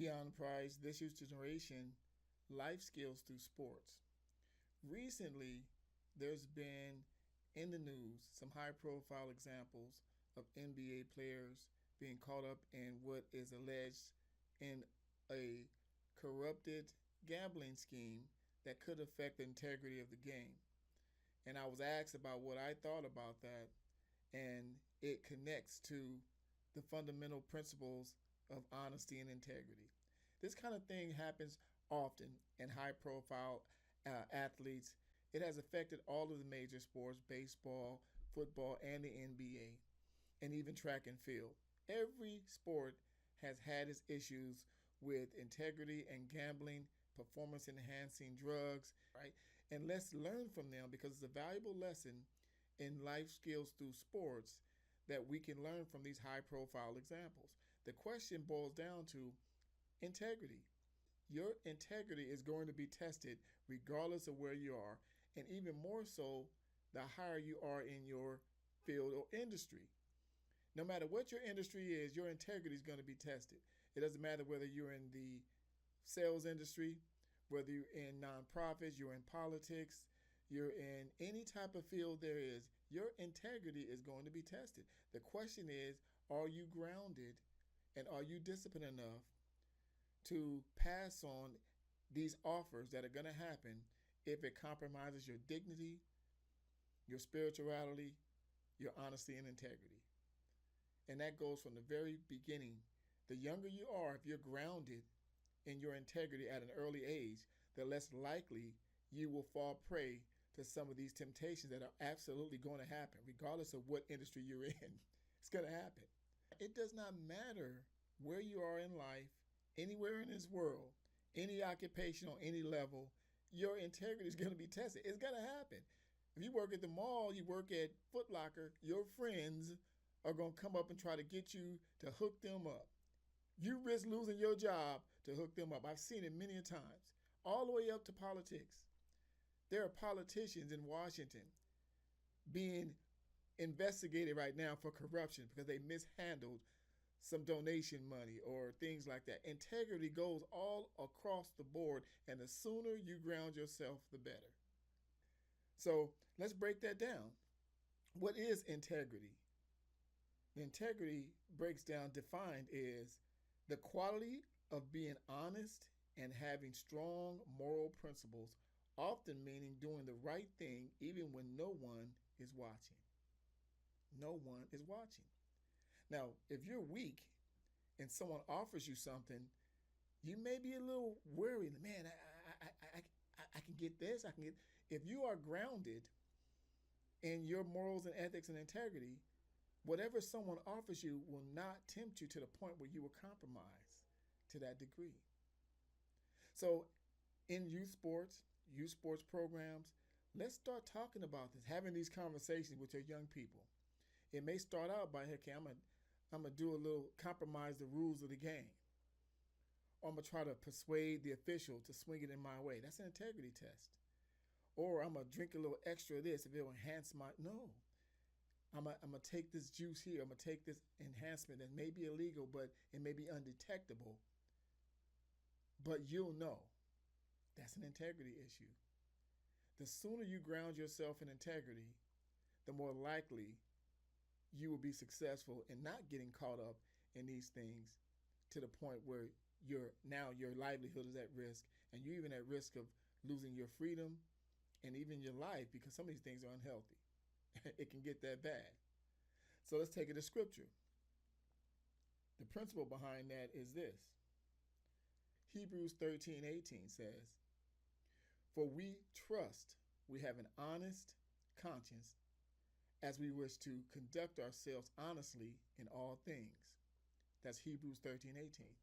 Dion Price, This Youth Generation, Life Skills Through Sports. Recently, there's been in the news some high profile examples of NBA players being caught up in what is alleged in a corrupted gambling scheme that could affect the integrity of the game. And I was asked about what I thought about that, and it connects to the fundamental principles of honesty and integrity. This kind of thing happens often in high profile athletes. It has affected all of the major sports: baseball, football, and the NBA, and even track and field. Every sport has had its issues with integrity and gambling, performance enhancing drugs, right? And let's learn from them, because it's a valuable lesson in life skills through sports that we can learn from these high profile examples. The question boils down to integrity. Your integrity is going to be tested regardless of where you are, and even more so the higher you are in your field or industry. No matter what your industry is, your integrity is going to be tested. It doesn't matter whether you're in the sales industry, whether you're in nonprofits, you're in politics, you're in any type of field there is, your integrity is going to be tested. The question is, are you grounded and are you disciplined enough to pass on these offers that are going to happen if it compromises your dignity, your spirituality, your honesty and integrity? And that goes from the very beginning. The younger you are, if you're grounded in your integrity at an early age, the less likely you will fall prey to some of these temptations that are absolutely going to happen, regardless of what industry you're in. It's going to happen. It does not matter where you are in life, anywhere in this world, any occupation on any level, your integrity is going to be tested. It's going to happen. If you work at the mall, you work at Foot Locker, your friends are going to come up and try to get you to hook them up. You risk losing your job to hook them up. I've seen it many times, all the way up to politics. There are politicians in Washington being investigated right now for corruption because they mishandled some donation money or things like that. Integrity goes all across the board, and the sooner you ground yourself, the better. So let's break that down. What is integrity? Integrity breaks down, defined is the quality of being honest and having strong moral principles, often meaning doing the right thing even when no one is watching. No one is watching. Now, if you're weak and someone offers you something, you may be a little worried. Man, I can get this. I can get. If you are grounded in your morals and ethics and integrity, whatever someone offers you will not tempt you to the point where you will compromise to that degree. So in youth sports programs, let's start talking about this, having these conversations with your young people. It may start out by, okay, I'm gonna do a little compromise the rules of the game. Or I'm gonna try to persuade the official to swing it in my way. That's an integrity test. Or I'm gonna drink a little extra of this if it will enhance my, no. I'm gonna take this juice here. I'm gonna take this enhancement that may be illegal, but it may be undetectable. But you'll know. That's an integrity issue. The sooner you ground yourself in integrity, the more likely you will be successful in not getting caught up in these things to the point where your livelihood is at risk, and you're even at risk of losing your freedom and even your life, because some of these things are unhealthy. It can get that bad. So let's take it to scripture. The principle behind that is this. Hebrews 13:18 says, "For we trust we have an honest conscience as we wish to conduct ourselves honestly in all things." That's Hebrews 13:18.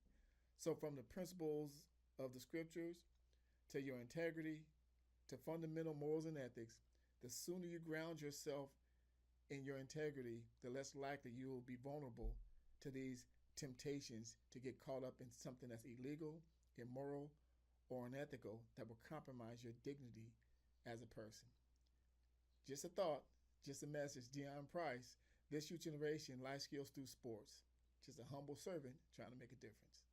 So from the principles of the scriptures to your integrity to fundamental morals and ethics, the sooner you ground yourself in your integrity, the less likely you will be vulnerable to these temptations to get caught up in something that's illegal, immoral, or unethical that will compromise your dignity as a person. Just a thought, just a message. Dion Price, This Youth Generation, Life Skills Through Sports. Just a humble servant trying to make a difference.